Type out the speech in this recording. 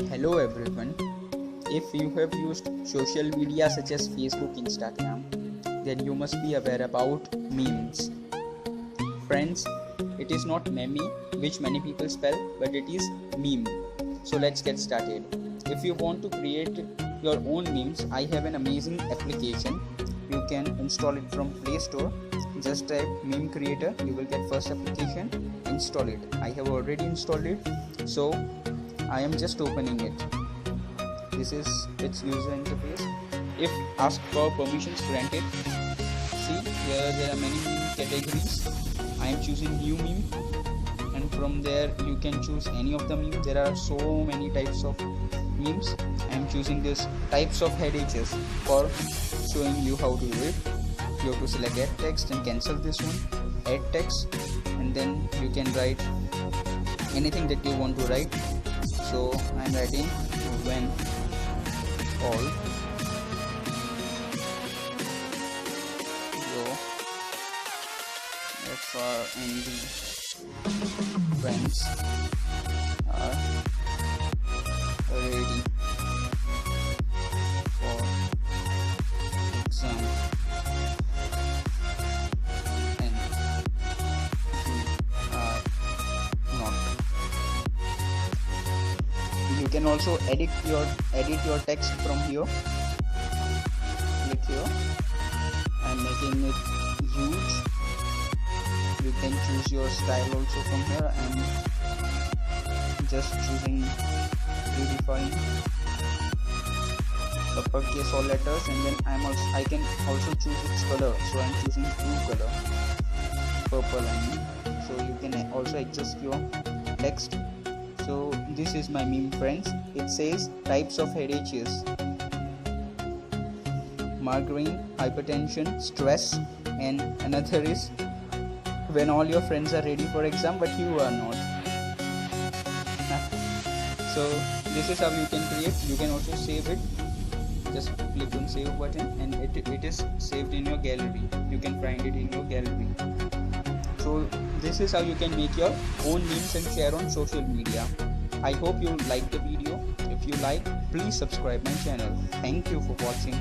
Hello everyone. If you have used social media such as Facebook, Instagram, then you must be aware about memes. Friends, it is not meme, which many people spell, but it is meme. So let's get started. If you want to create your own memes, I have an amazing application. You can install it from Play Store. Just type meme creator, you will get first application. Install it. I have already installed it, so I am just opening it. This is its user interface. If asked for permissions granted, see here there are many meme categories. I am choosing new meme, and from there you can choose any of the meme. There are so many types of memes. I am choosing this types of headaches for showing you how to do it. You have to select add text and cancel this one. Add text, and then you can write anything that you want to write. So I am writing when all your friends are ready for exam and you are not. You can also edit your text from here. Click here. I'm making it huge. You can choose your style also from here. I'm just choosing beautifying uppercase all letters, and then I can also choose its color. So I'm choosing blue color, purple I mean. So you can also adjust your text. So this is my meme, friends. It says types of headaches: migraine, hypertension, stress, and another is when all your friends are ready for exam but you are not. So this is how you can create. You can also save it. Just click on save button and it is saved in your gallery. You can find it in your gallery. So this is how you can make your own memes and share on social media. I hope you like the video. If you like, please subscribe my channel. Thank you for watching.